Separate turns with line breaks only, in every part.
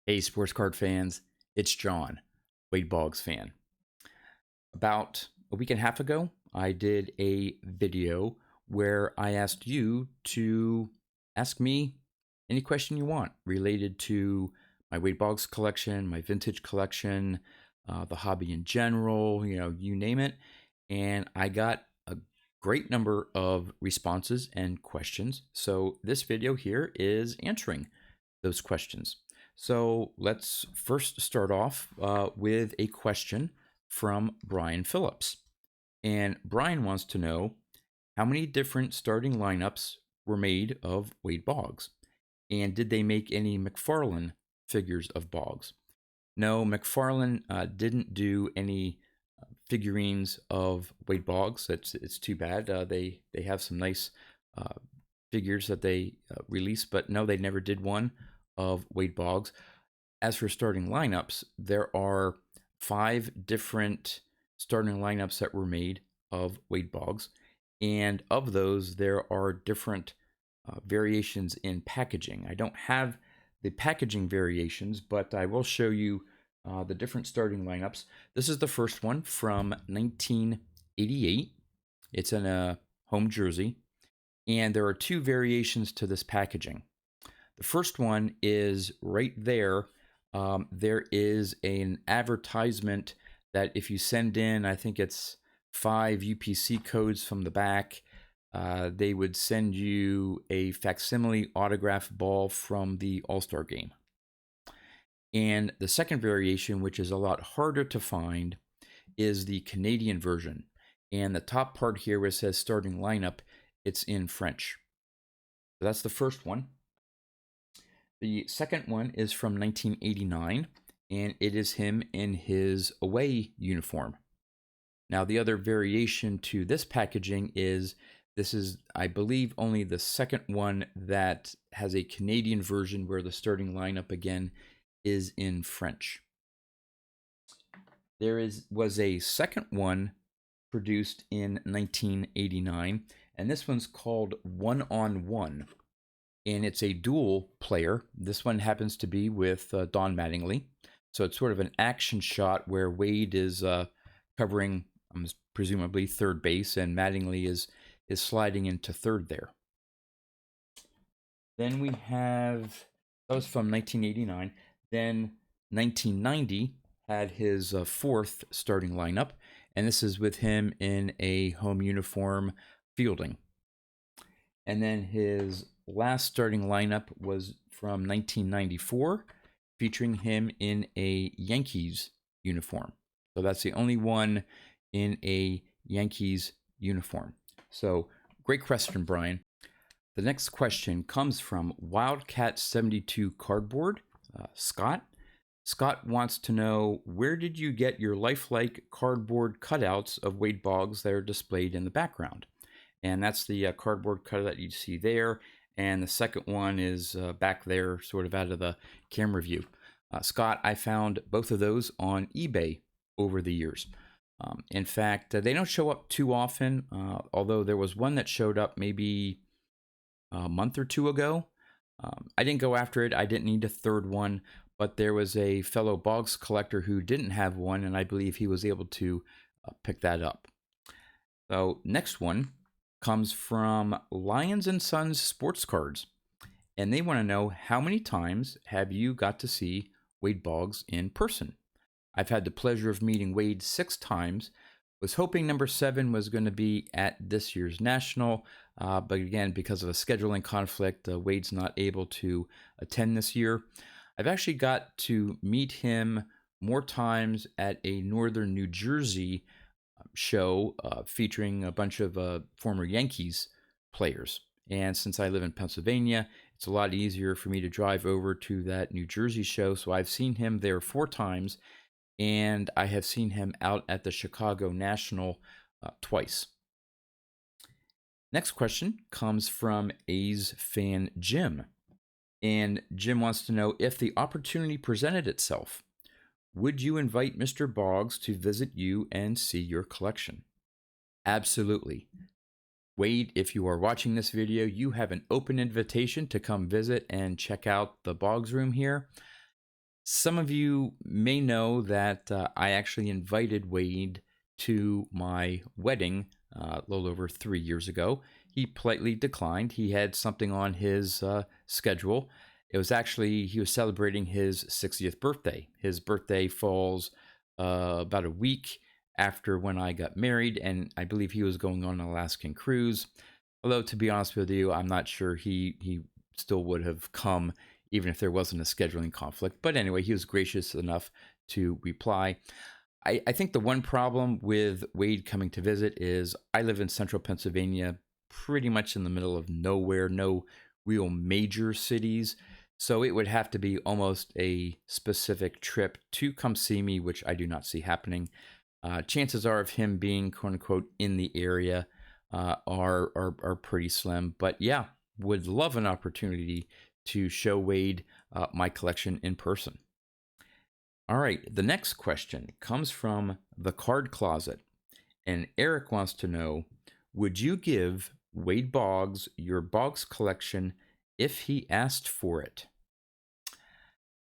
Hey, sports card fans, it's John, Wade Boggs fan. About a week and a half ago, I did a video where I asked you to ask me any question you want related to my Wade Boggs collection, my vintage collection, the hobby in general, you name it. And I got a great number of responses and questions. So this video here is answering those questions. So let's first start off with a question from Brian Phillips. And Brian wants to know how many different starting lineups were made of Wade Boggs? And did they make any McFarlane figures of Boggs? No, McFarlane didn't do any figurines of Wade Boggs. It's too bad. They have some nice figures that they released, but no, they never did one of Wade Boggs. As for starting lineups, there are 5 different starting lineups that were made of Wade Boggs, and of those, there are different variations in packaging. I don't have the packaging variations, but I will show you the different starting lineups. This is the first one from 1988. It's in a home jersey, and there are 2 variations to this packaging. The first one is right there. There is an advertisement that if you send in, I think it's 5 UPC codes from the back, they would send you a facsimile autograph ball from the All-Star game. And the second variation, which is a lot harder to find, is the Canadian version. And the top part here where it says starting lineup, it's in French. So that's the first one. The second one is from 1989, and it is him in his away uniform. Now, the other variation to this packaging is this is, I believe, only the second one that has a Canadian version where the starting lineup again is in French. There was a second one produced in 1989, and this one's called One on One. And it's a dual player. This one happens to be with Don Mattingly. So it's sort of an action shot where Wade is covering presumably third base, and Mattingly is sliding into third there. Then we have, that was from 1989. Then 1990 had his fourth starting lineup, and this is with him in a home uniform fielding. And then his last starting lineup was from 1994, featuring him in a Yankees uniform. So that's the only one in a Yankees uniform. So great question, Brian. The next question comes from Wildcat72 Cardboard, Scott. Scott wants to know, where did you get your lifelike cardboard cutouts of Wade Boggs that are displayed in the background? And that's the cardboard cutout that you see there. And the second one is back there, sort of out of the camera view. Scott, I found both of those on eBay over the years. In fact, they don't show up too often, although there was one that showed up maybe a month or 2 ago. I didn't go after it. I didn't need a third one, but there was a fellow Boggs collector who didn't have one, and I believe he was able to pick that up. So next one comes from Lions and Sons Sports Cards, and they want to know, how many times have you got to see Wade Boggs in person? I've had the pleasure of meeting Wade 6 times. Was hoping number 7 was going to be at this year's National, but again, because of a scheduling conflict, Wade's not able to attend this year. I've actually got to meet him more times at a Northern New Jersey show featuring a bunch of former Yankees players. And since I live in Pennsylvania, it's a lot easier for me to drive over to that New Jersey show. So I've seen him there 4 times, and I have seen him out at the Chicago National twice. Next question comes from A's fan Jim. And Jim wants to know, if the opportunity presented itself, would you invite Mr. Boggs to visit you and see your collection? Absolutely. Wade, if you are watching this video, you have an open invitation to come visit and check out the Boggs room here. Some of you may know that I actually invited Wade to my wedding a little over 3 years ago. He politely declined. He had something on his schedule. It was actually, he was celebrating his 60th birthday. His birthday falls about a week after when I got married, and I believe he was going on an Alaskan cruise. Although, to be honest with you, I'm not sure he still would have come even if there wasn't a scheduling conflict. But anyway, he was gracious enough to reply. I think the one problem with Wade coming to visit is I live in central Pennsylvania, pretty much in the middle of nowhere, no real major cities. So it would have to be almost a specific trip to come see me, which I do not see happening. Chances are of him being quote unquote in the area are pretty slim. But yeah, would love an opportunity to show Wade my collection in person. All right, the next question comes from the Card Closet, and Eric wants to know, would you give Wade Boggs your Boggs collection if he asked for it?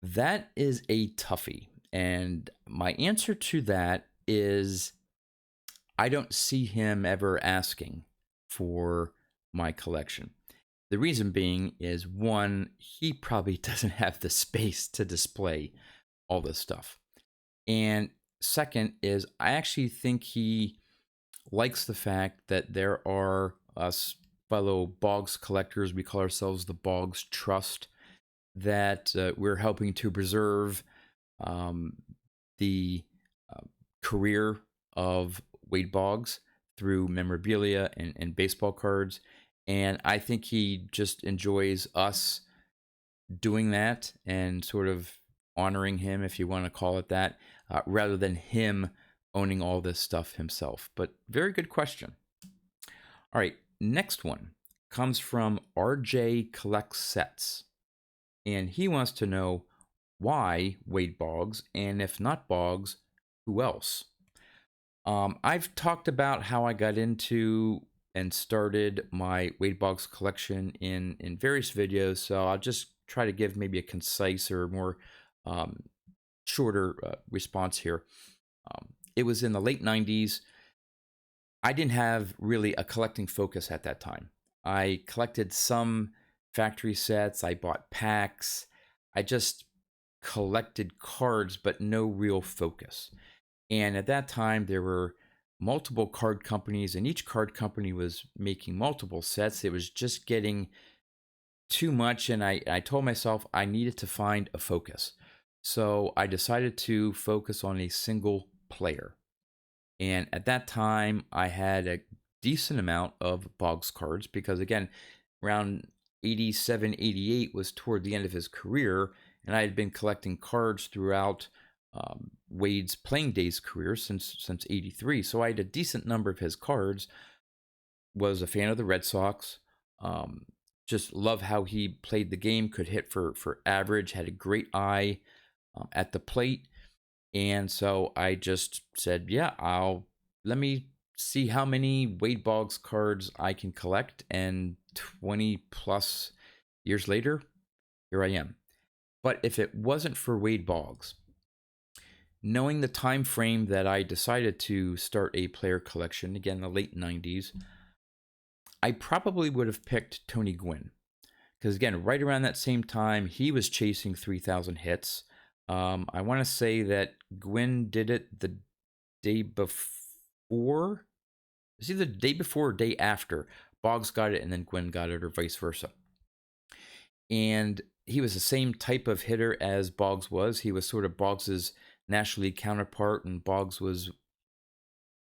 That is a toughie, and my answer to that is I don't see him ever asking for my collection. The reason being is, one, he probably doesn't have the space to display all this stuff. And second is, I actually think he likes the fact that there are us fellow Boggs collectors, we call ourselves the Boggs Trust, that we're helping to preserve the career of Wade Boggs through memorabilia and baseball cards. And I think he just enjoys us doing that and sort of honoring him, if you want to call it that, rather than him owning all this stuff himself. But very good question. All right, next one comes from RJ Collects Sets. And he wants to know why Wade Boggs, and if not Boggs, who else? I've talked about how I got into and started my Wade Boggs collection in various videos, so I'll just try to give maybe a concise or more shorter response here. It was in the late 90s. I didn't have really a collecting focus at that time. I collected some factory sets, I bought packs, I just collected cards, but no real focus. And at that time, there were multiple card companies, and each card company was making multiple sets. It was just getting too much, and I told myself I needed to find a focus. So I decided to focus on a single player. And at that time, I had a decent amount of Boggs cards because, again, around 87, 88 was toward the end of his career, and I had been collecting cards throughout Wade's playing days career since 83. So I had a decent number of his cards, was a fan of the Red Sox, just love how he played the game, could hit for average, had a great eye at the plate. And so I just said, yeah, let me see how many Wade Boggs cards I can collect. And 20 plus years later, here I am. But if it wasn't for Wade Boggs, knowing the time frame that I decided to start a player collection, again, the late 90s, I probably would have picked Tony Gwynn. Because again, right around that same time, he was chasing 3,000 hits. I want to say that Gwynn did it the day before. It's either the day before or day after. Boggs got it and then Gwynn got it, or vice versa. And he was the same type of hitter as Boggs was. He was sort of Boggs's National League counterpart, and Boggs was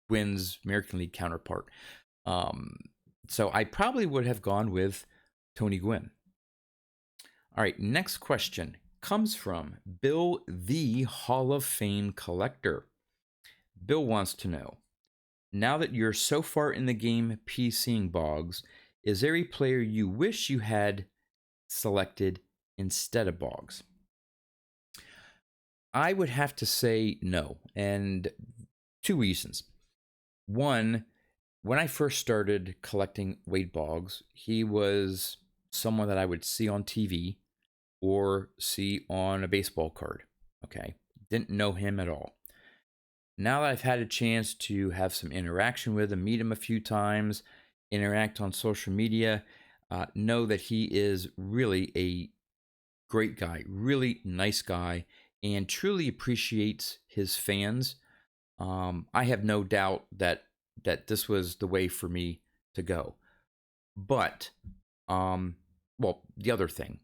Gwynn's American League counterpart. So I probably would have gone with Tony Gwynn. All right, next question comes from Bill the Hall of Fame Collector. Bill wants to know, now that you're so far in the game PCing Boggs, is there a player you wish you had selected instead of Boggs? I would have to say no, and two reasons. One, when I first started collecting Wade Boggs, he was someone that I would see on TV or see on a baseball card. Okay. Didn't know him at all. Now that I've had a chance to have some interaction with him, meet him a few times, interact on social media, know that he is really a great guy, really nice guy, and truly appreciates his fans. I have no doubt that this was the way for me to go. But, well, the other thing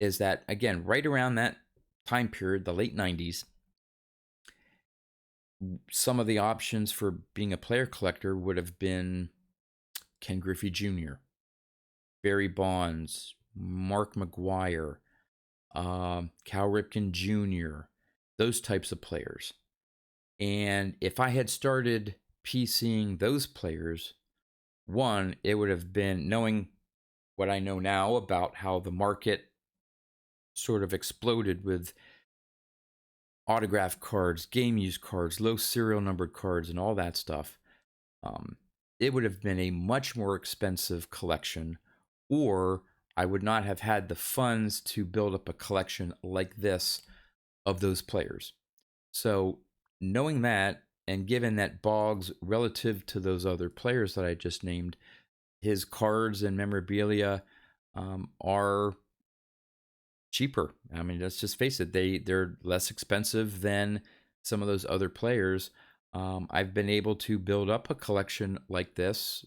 is that again, right around that time period, the late '90s, some of the options for being a player collector would have been Ken Griffey Jr., Barry Bonds, Mark McGwire, Cal Ripken Jr., those types of players. And if I had started PCing those players, one, it would have been knowing what I know now about how the market sort of exploded with autograph cards, game use cards, low serial numbered cards, and all that stuff. Um, it would have been a much more expensive collection, or I would not have had the funds to build up a collection like this of those players. So, knowing that, and given that Boggs, relative to those other players that I just named, his cards and memorabilia are cheaper. I mean, let's just face it; they're less expensive than some of those other players. I've been able to build up a collection like this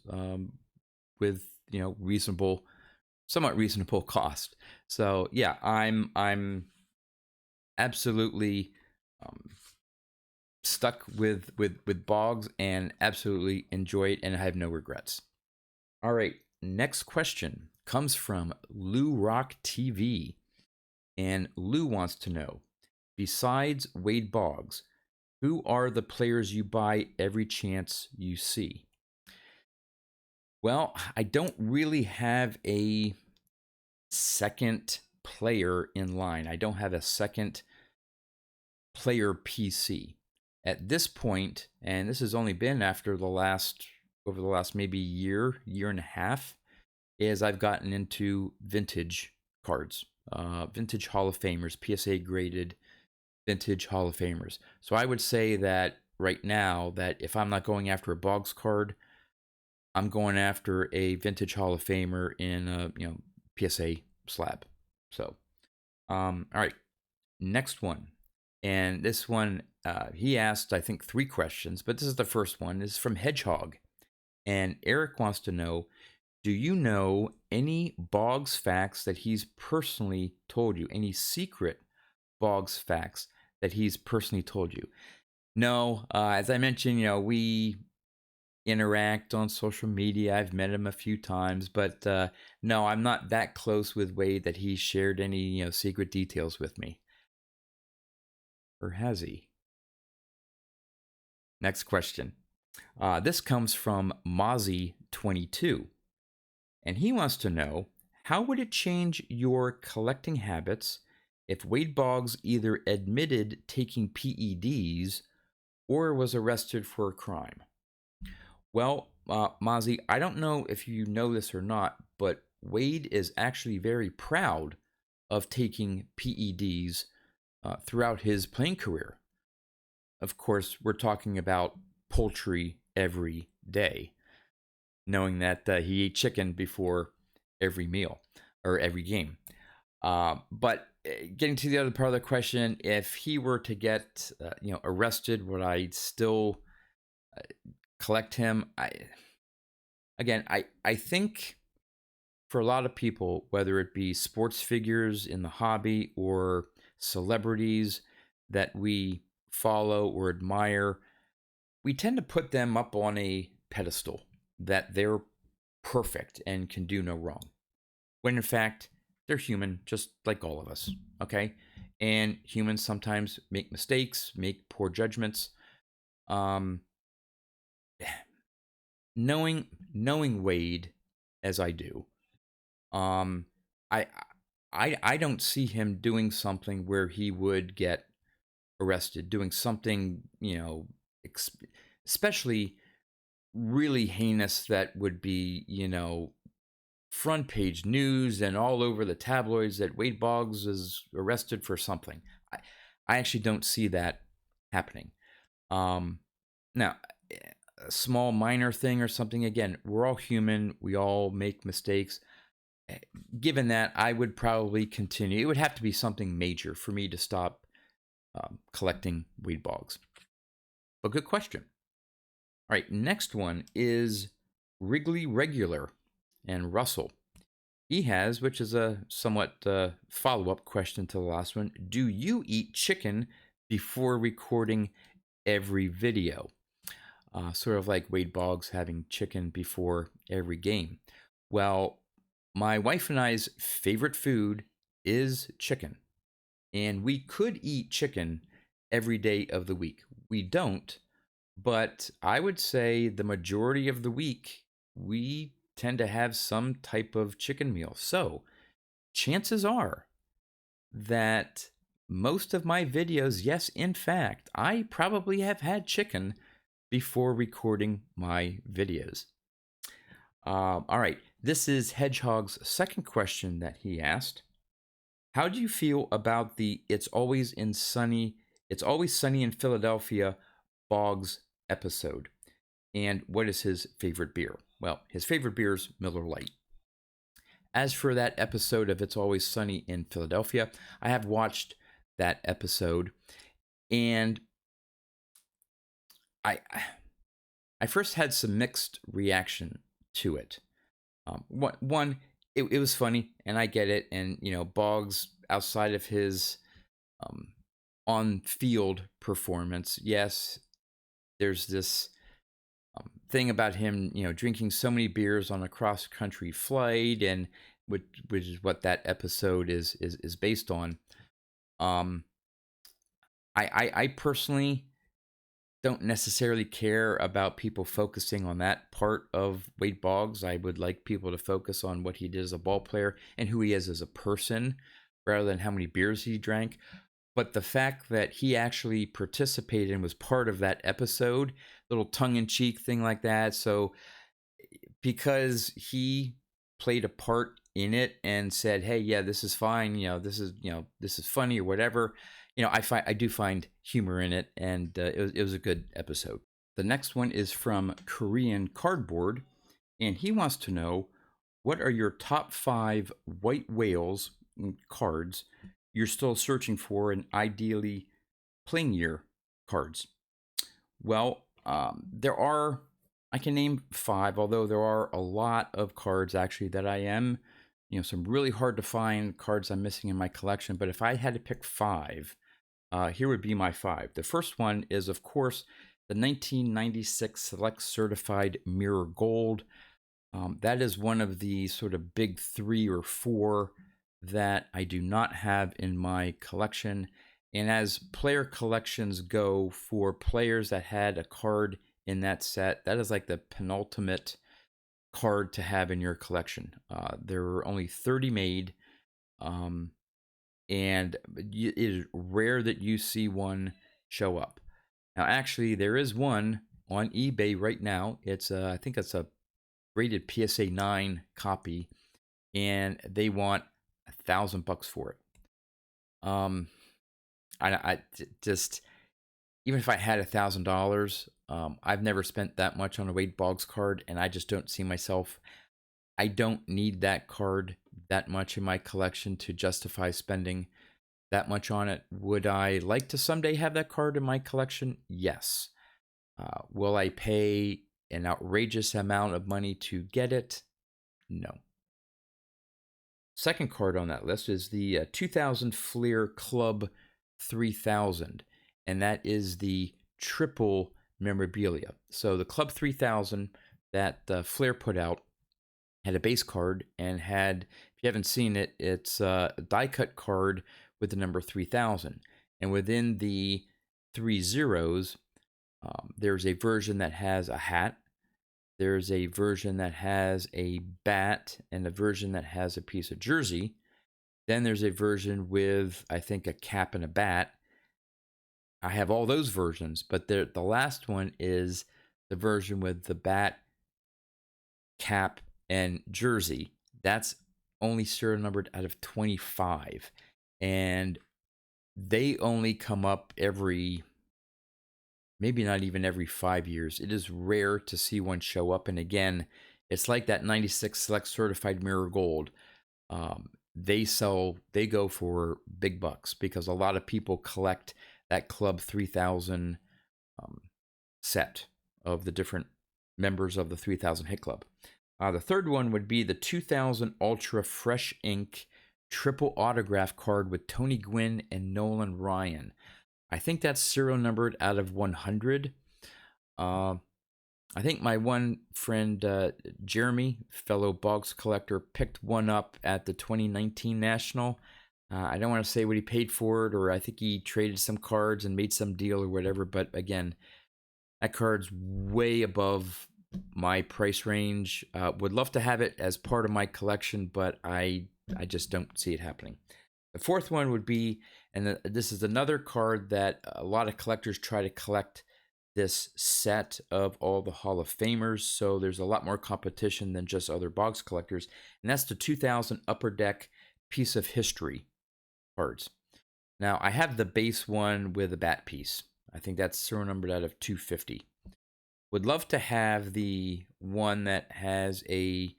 with reasonable, somewhat reasonable cost. So yeah, I'm absolutely um, stuck with Boggs and absolutely enjoy it, and I have no regrets. All right, next question comes from Lou Rock TV. And Lou wants to know, besides Wade Boggs, who are the players you buy every chance you see? Well, I don't really have a second player in line. I don't have a second player PC. At this point, and this has only been over the last maybe year and a half, is I've gotten into vintage cards, vintage Hall of Famers, PSA graded vintage Hall of Famers. So I would say that right now, that if I'm not going after a Boggs card, I'm going after a vintage Hall of Famer in a PSA slab. So, all right, next one, and this one he asked I think 3 questions, but this is the first one. This is from Hedgehog, and Eric wants to know, do you know any Boggs facts that he's personally told you? Any secret Boggs facts that he's personally told you? No, as I mentioned, we interact on social media. I've met him a few times, but no, I'm not that close with Wade that he shared any secret details with me. Or has he? Next question. This comes from Mozzie22. And he wants to know, how would it change your collecting habits if Wade Boggs either admitted taking PEDs or was arrested for a crime? Well, Mozzie, I don't know if you know this or not, but Wade is actually very proud of taking PEDs throughout his playing career. Of course, we're talking about poultry every day, knowing that he ate chicken before every meal or every game. But getting to the other part of the question, if he were to get arrested, would I still collect him? I think for a lot of people, whether it be sports figures in the hobby or celebrities that we follow or admire, we tend to put them up on a pedestal that they're perfect and can do no wrong, when in fact they're human just like all of us. Okay, and humans sometimes make mistakes, make poor judgments. um knowing Wade as I do, um i I don't see him doing something where he would get arrested, doing something especially really heinous that would be front page news and all over the tabloids that Wade Boggs is arrested for something. I, I actually don't see that happening. Now, a small minor thing or something, again, we're all human. We all make mistakes. Given that, I would probably continue. It would have to be something major for me to stop collecting Wade Boggs. But good question. All right, next one is Wrigley Regular and Russell. He has, which is a somewhat follow-up question to the last one. Do you eat chicken before recording every video? Sort of like Wade Boggs having chicken before every game. Well, my wife and I's favorite food is chicken. And we could eat chicken every day of the week. We don't, but I would say the majority of the week, we tend to have some type of chicken meal. So chances are that most of my videos, yes, in fact, I probably have had chicken before recording my videos. All right, this is Hedgehog's second question that he asked. How do you feel about the It's Always Sunny in Philadelphia Boggs episode? And what is his favorite beer? Well, his favorite beer is Miller Lite. As for that episode of It's Always Sunny in Philadelphia, I have watched that episode, and I first had some mixed reaction to it. One, it was funny, and I get it, and Boggs, outside of his on-field performance, yes, there's this thing about him, drinking so many beers on a cross-country flight, and which is what that episode is based on. I personally don't necessarily care about people focusing on that part of Wade Boggs. I would like people to focus on what he did as a ball player and who he is as a person, rather than how many beers he drank. But the fact that he actually participated and was part of that episode, little tongue-in-cheek thing like that. So because he played a part in it and said, "Hey, yeah, this is fine. This is funny or whatever." I do find humor in it, and it was a good episode. The next one is from Korean Cardboard, and he wants to know, what are your top 5 white whales cards you're still searching for, and ideally playing year cards? Well, I can name 5, although there are a lot of cards actually that I am, some really hard to find cards I'm missing in my collection. But if I had to pick 5, here would be my 5. The first one is, of course, the 1996 Select Certified Mirror Gold. That is one of the sort of big 3 or 4 that I do not have in my collection. And as player collections go, for players that had a card in that set, that is like the penultimate card to have in your collection. There are only 30 made. And it is rare that you see one show up. Now, actually, there is one on eBay right now. It's I think it's a rated PSA 9 copy, and they want $1,000 for it. I just, even if I had $1,000, I've never spent that much on a Wade Boggs card, and I just don't see myself. I don't need that card that much in my collection to justify spending that much on it. Would I like to someday have that card in my collection? Yes. Will I pay an outrageous amount of money to get it? No. Second card on that list is the 2000 Fleer Club 3000, and that is the triple memorabilia. So the Club 3000 that Fleer put out had a base card, and had, if you haven't seen it, it's a die cut card with the number 3000. And within the 3 zeros, there's a version that has a hat, there's a version that has a bat, and a version that has a piece of jersey. Then there's a version with, I think, a cap and a bat. I have all those versions, but the last one is the version with the bat, cap, and jersey. That's only serial numbered out of 25. And they only come up every, maybe not even every 5 years. It is rare to see one show up. And again, it's like that 96 Select Certified Mirror Gold. They go for big bucks because a lot of people collect that Club 3000 set of the different members of the 3000 Hit Club. The third one would be the 2000 Ultra Fresh Ink triple autograph card with Tony Gwynn and Nolan Ryan. I think that's serial numbered out of 100. I think my one friend, Jeremy, fellow Boggs collector, picked one up at the 2019 National. I don't want to say what he paid for it, or I think he traded some cards and made some deal or whatever. But again, that card's way above my price range. Would love to have it as part of my collection, but I just don't see it happening. The fourth one would be, and this is another card that a lot of collectors try to collect, this set of all the Hall of Famers, so there's a lot more competition than just other Boggs collectors, and that's the 2000 Upper Deck Piece of History cards. Now, I have the base one with a bat piece. I think that's serial numbered out of 250. Would love to have the one that has I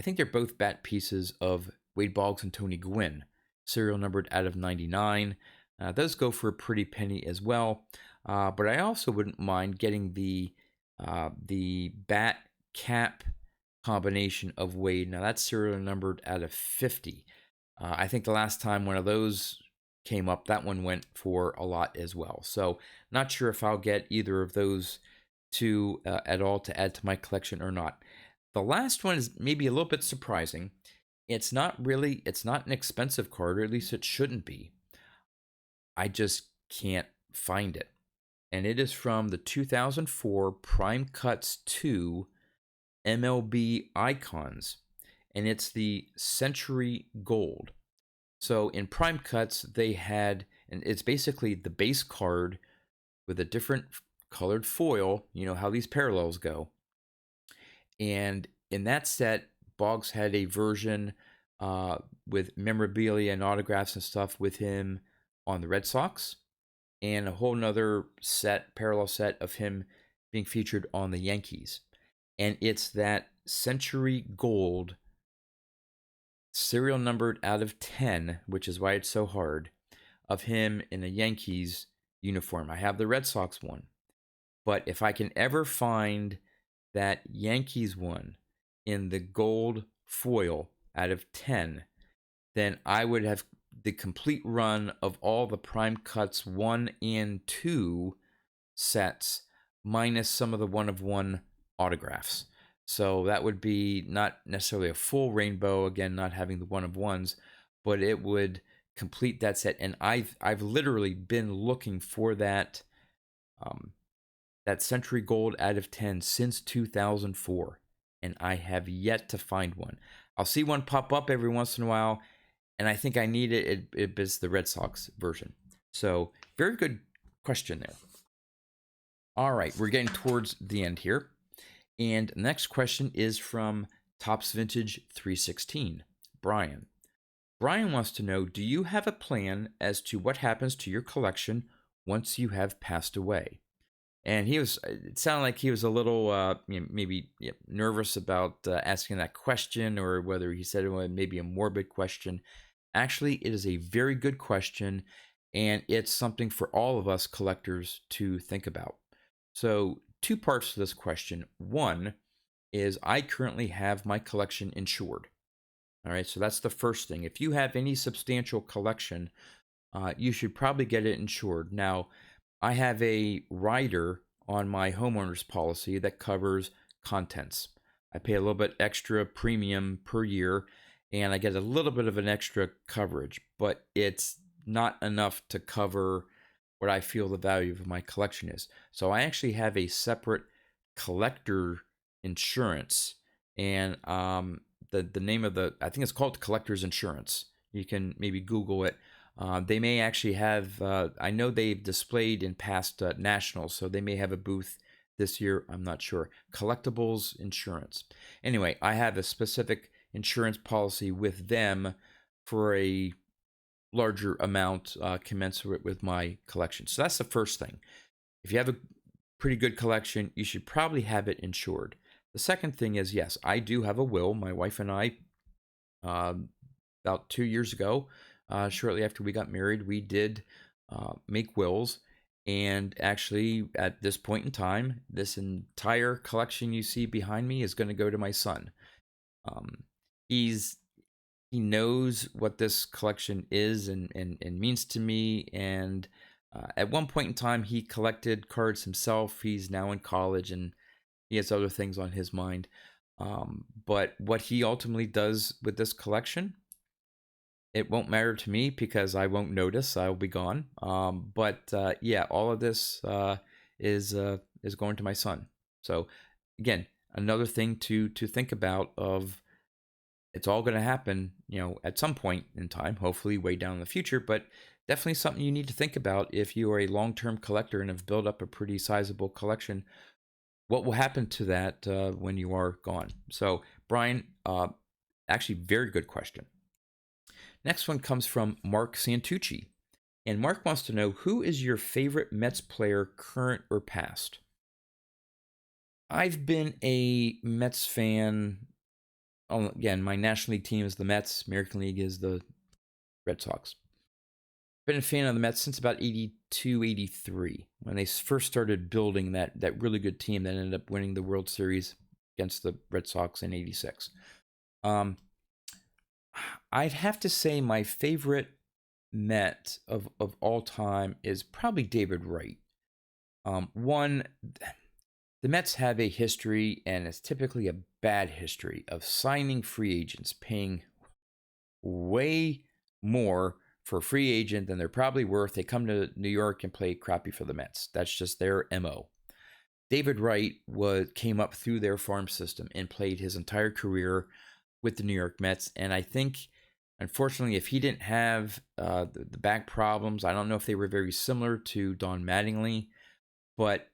think they're both bat pieces of Wade Boggs and Tony Gwynn, serial numbered out of 99. Those go for a pretty penny as well. But I also wouldn't mind getting the bat cap combination of Wade. Now that's serial numbered out of 50. I think the last time one of those came up, that one went for a lot as well. So not sure if I'll get either of those two at all to add to my collection or not. The last one is maybe a little bit surprising. It's not an expensive card, or at least it shouldn't be. I just can't find it. And it is from the 2004 Prime Cuts 2 MLB Icons. And it's the Century Gold. So in Prime Cuts, they had, and it's basically the base card with a different colored foil. You know how these parallels go. And in that set, Boggs had a version with memorabilia and autographs and stuff with him on the Red Sox, and a whole nother parallel set of him being featured on the Yankees. And it's that Century Gold, serial numbered out of 10, which is why it's so hard, of him in a Yankees uniform. I have the Red Sox one, but if I can ever find that Yankees one in the gold foil out of 10, then I would have the complete run of all the Prime Cuts 1 and 2 sets, minus some of the one-of-one autographs. So that would be not necessarily a full rainbow, again, not having the one-of-ones, but it would complete that set. And I've literally been looking for that Century Gold out of 10 since 2004, and I have yet to find one. I'll see one pop up every once in a while, and I think I need it. It's the Red Sox version. So, very good question there. All right, we're getting towards the end here. And the next question is from Topps Vintage 316, Brian. Brian wants to know, do you have a plan as to what happens to your collection once you have passed away? And it sounded like he was a little maybe nervous about asking that question, or whether he said it was maybe a morbid question. Actually, it is a very good question, and it's something for all of us collectors to think about. So, two parts to this question. One is I currently have my collection insured. All right, so that's the first thing. If you have any substantial collection, you should probably get it insured. Now, I have a rider on my homeowner's policy that covers contents. I pay a little bit extra premium per year, and I get a little bit of an extra coverage, but it's not enough to cover what I feel the value of my collection is. So I actually have a separate collector insurance, and the name of I think it's called Collector's Insurance. You can maybe Google it. They may actually have, I know they've displayed in past nationals, so they may have a booth this year. I'm not sure. Collectibles Insurance. Anyway, I have a specific insurance policy with them for a larger amount commensurate with my collection. So that's the first thing. If you have a pretty good collection, you should probably have it insured. The second thing is, yes, I do have a will. My wife and I, about 2 years ago, shortly after we got married, we did make wills. And actually, at this point in time, this entire collection you see behind me is going to go to my son. Um, he's he knows what this collection is and means to me. And at one point in time, he collected cards himself. He's now in college and he has other things on his mind. But what he ultimately does with this collection, it won't matter to me because I won't notice. I'll be gone. But yeah, all of this is going to my son. So again, another thing to think about of it's all going to happen, at some point in time, hopefully way down in the future, but definitely something you need to think about if you are a long-term collector and have built up a pretty sizable collection. What will happen to that when you are gone? So, Brian, actually, very good question. Next one comes from Mark Santucci. And Mark wants to know, who is your favorite Mets player, current or past? I've been a Mets fan. Again, my National League team is the Mets. American League is the Red Sox. Been a fan of the Mets since about 82, 83, when they first started building that really good team that ended up winning the World Series against the Red Sox in 86. I'd have to say my favorite Met of all time is probably David Wright. One, the Mets have a history, and it's typically a bad history, of signing free agents, paying way more for a free agent than they're probably worth. They come to New York and play crappy for the Mets. That's just their MO. David Wright came up through their farm system and played his entire career with the New York Mets. And I think, unfortunately, if he didn't have the back problems, I don't know if they were very similar to Don Mattingly, but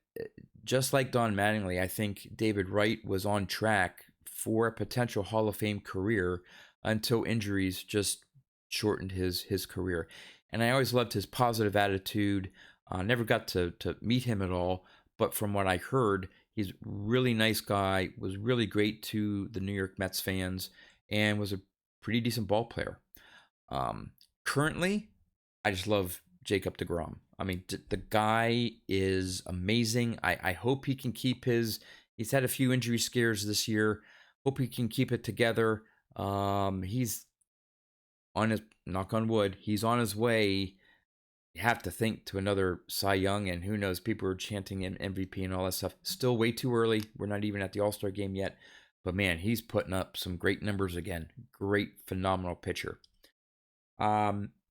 just like Don Mattingly, I think David Wright was on track for a potential Hall of Fame career until injuries just shortened his career. And I always loved his positive attitude. Never got to meet him at all, but from what I heard, he's a really nice guy, was really great to the New York Mets fans, and was a pretty decent ball player. Currently, I just love Jacob deGrom. I mean, the guy is amazing. I hope he can keep he's had a few injury scares this year. Hope he can keep it together. He's on his, knock on wood, he's on his way. You have to think to another Cy Young, and who knows, people are chanting MVP and all that stuff. Still way too early. We're not even at the All-Star game yet. But man, he's putting up some great numbers again. Great, phenomenal pitcher.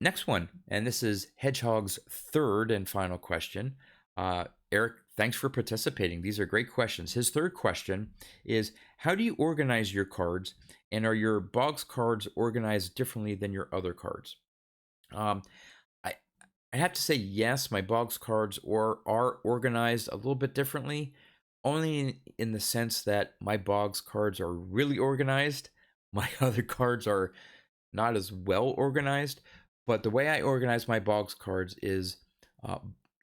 Next one, and this is Hedgehog's third and final question. Eric, thanks for participating. These are great questions. His third question is, how do you organize your cards, and are your Boggs cards organized differently than your other cards? I have to say yes, my Boggs cards are organized a little bit differently, only in the sense that my Boggs cards are really organized. My other cards are not as well organized, but the way I organize my Boggs cards is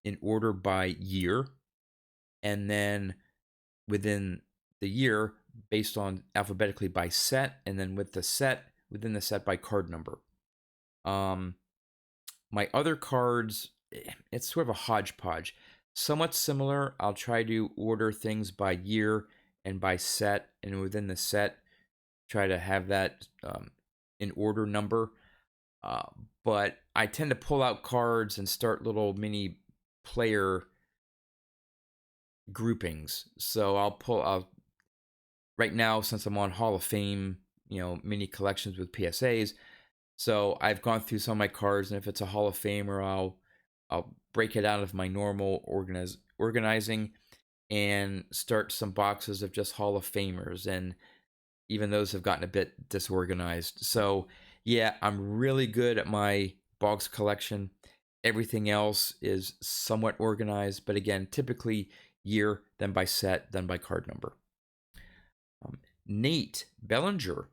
in order by year, and then within the year based on alphabetically by set, and then within the set by card number. My other cards, it's sort of a hodgepodge. Somewhat similar. I'll try to order things by year and by set, and within the set, try to have that in order number. But I tend to pull out cards and start little mini player groupings. So I'll right now, since I'm on Hall of Fame, mini collections with PSAs. So I've gone through some of my cards, and if it's a Hall of Famer, I'll break it out of my normal organizing and start some boxes of just Hall of Famers, and even those have gotten a bit disorganized. So yeah, I'm really good at my Boggs collection. Everything else is somewhat organized, but again, typically year, then by set, then by card number. Nate Bellinger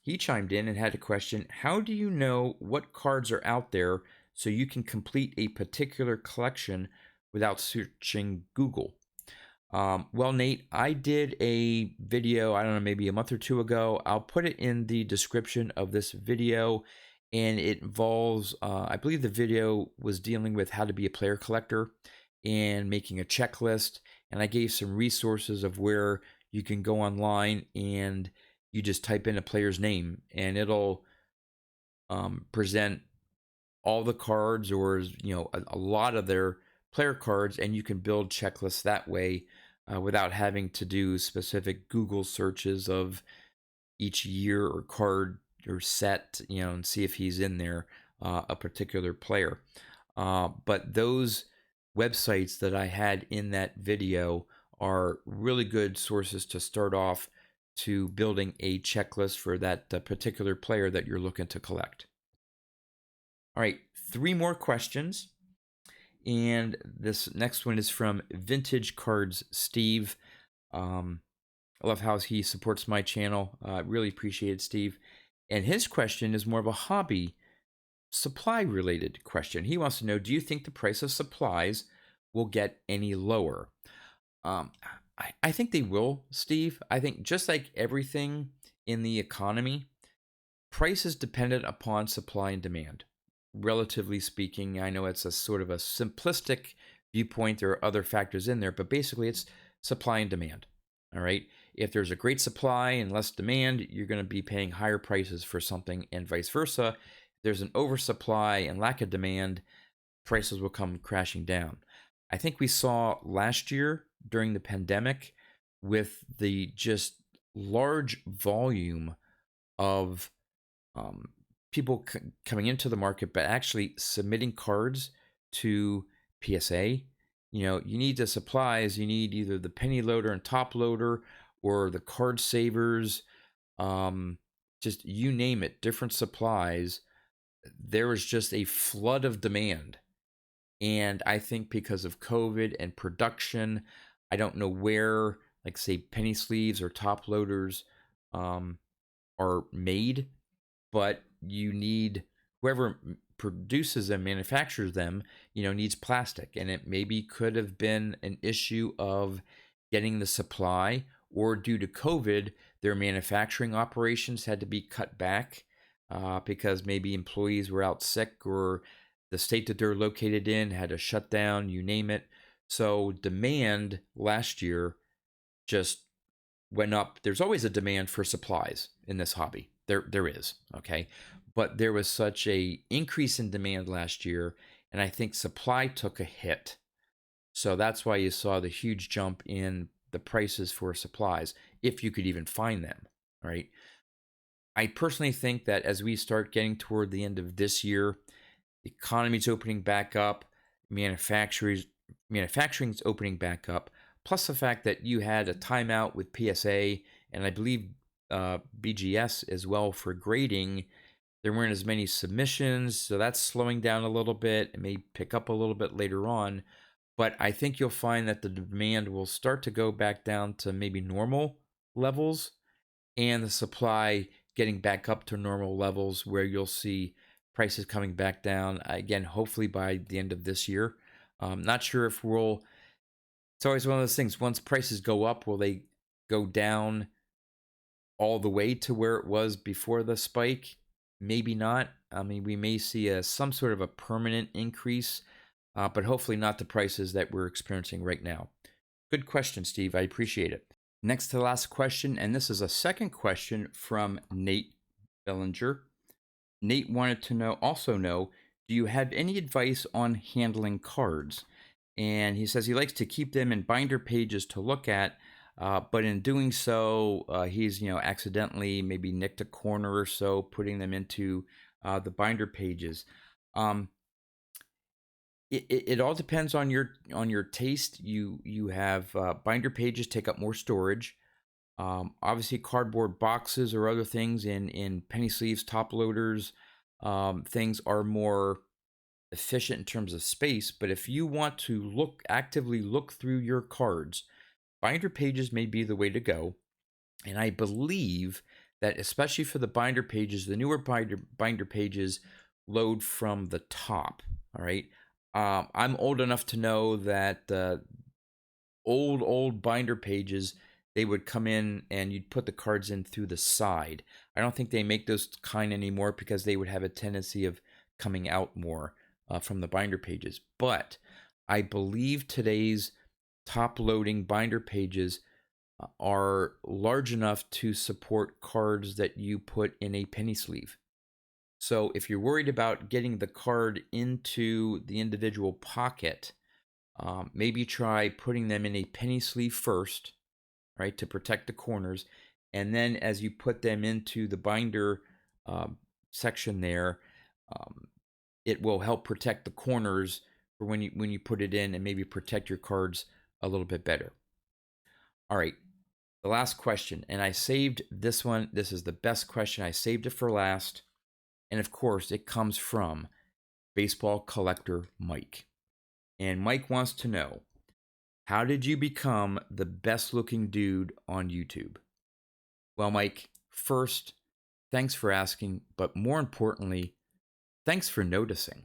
he chimed in and had a question. How do you know what cards are out there so you can complete a particular collection without searching Google? Well, Nate, I did a video, I don't know, maybe a month or two ago. I'll put it in the description of this video, and it involves, I believe the video was dealing with how to be a player collector and making a checklist. And I gave some resources of where you can go online and you just type in a player's name and it'll present all the cards, or a lot of their player cards, and you can build checklists that way without having to do specific Google searches of each year or card or set, and see if he's in there, a particular player. But those websites that I had in that video are really good sources to start off to building a checklist for that particular player that you're looking to collect. All right, 3 more questions. And this next one is from Vintage Cards Steve. I love how he supports my channel. Really appreciate it, Steve. And his question is more of a hobby supply related question. He wants to know, do you think the price of supplies will get any lower? I think they will, Steve. I think just like everything in the economy, price is dependent upon supply and demand. Relatively speaking, I know it's a sort of a simplistic viewpoint. There are other factors in there, but basically it's supply and demand. All right. If there's a great supply and less demand, you're going to be paying higher prices for something, and vice versa. If there's an oversupply and lack of demand, prices will come crashing down. I think we saw last year during the pandemic with the just large volume of people coming into the market, but actually submitting cards to PSA. You need the supplies. You need either the penny loader and top loader or the card savers. Just you name it, different supplies. There was just a flood of demand. And I think because of COVID and production, I don't know where, like, say, penny sleeves or top loaders are made, but you need whoever produces them, manufactures them, needs plastic. And it maybe could have been an issue of getting the supply, or due to COVID, their manufacturing operations had to be cut back because maybe employees were out sick, or the state that they're located in had a shutdown, you name it. So demand last year just went up. There's always a demand for supplies in this hobby. There is, okay? But there was such a increase in demand last year, and I think supply took a hit. So that's why you saw the huge jump in the prices for supplies, if you could even find them, right? I personally think that as we start getting toward the end of this year, the economy's opening back up, manufacturing's opening back up, plus the fact that you had a timeout with PSA, and I believe BGS as well for grading. There weren't as many submissions, so that's slowing down a little bit. It may pick up a little bit later on, but I think you'll find that the demand will start to go back down to maybe normal levels, and the supply getting back up to normal levels, where you'll see prices coming back down again, hopefully by the end of this year. Not sure if it's always one of those things. Once prices go up, will they go down all the way to where it was before the spike? Maybe not. I mean, we may see some sort of a permanent increase, but hopefully not the prices that we're experiencing right now. Good question, Steve. I appreciate it. Next to the last question, and this is a second question from Nate Bellinger. Nate wanted to also know, do you have any advice on handling cards? And he says he likes to keep them in binder pages to look at, but in doing so, he's accidentally maybe nicked a corner or so, putting them into the binder pages. It all depends on your taste. You have binder pages take up more storage. Obviously, cardboard boxes or other things in penny sleeves, top loaders, things are more efficient in terms of space. But if you want to actively look through your cards, binder pages may be the way to go. And I believe that especially for the binder pages, the newer binder pages load from the top. All right. I'm old enough to know that old binder pages, they would come in and you'd put the cards in through the side. I don't think they make those kind anymore because they would have a tendency of coming out more from the binder pages. But I believe today's top loading binder pages are large enough to support cards that you put in a penny sleeve. So if you're worried about getting the card into the individual pocket, maybe try putting them in a penny sleeve first, right, to protect the corners. And then as you put them into the binder section there, it will help protect the corners for when you put it in, and maybe protect your cards a little bit better. All right, the last question, and I saved this one. This is the best question. I saved it for last. And of course, it comes from baseball collector Mike. And Mike wants to know, how did you become the best looking dude on YouTube? Well, Mike, first, thanks for asking, but more importantly, thanks for noticing.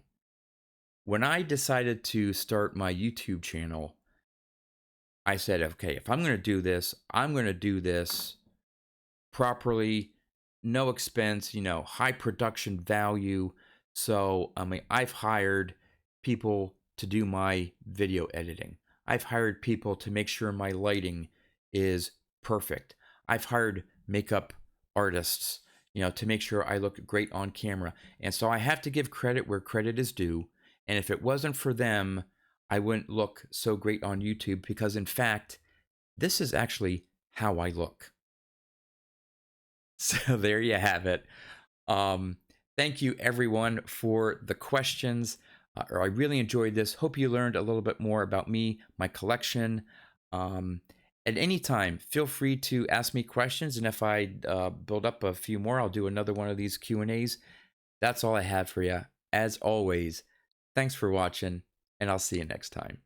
When I decided to start my YouTube channel, I said, okay, if I'm going to do this, I'm going to do this properly, no expense, high production value. So, I've hired people to do my video editing. I've hired people to make sure my lighting is perfect. I've hired makeup artists, to make sure I look great on camera. And so I have to give credit where credit is due. And if it wasn't for them, I wouldn't look so great on YouTube, because in fact, this is actually how I look. So there you have it. Thank you everyone for the questions. I really enjoyed this. Hope you learned a little bit more about me, my collection. At any time, feel free to ask me questions, and if I build up a few more, I'll do another one of these Q&As. That's all I have for you. As always, thanks for watching, and I'll see you next time.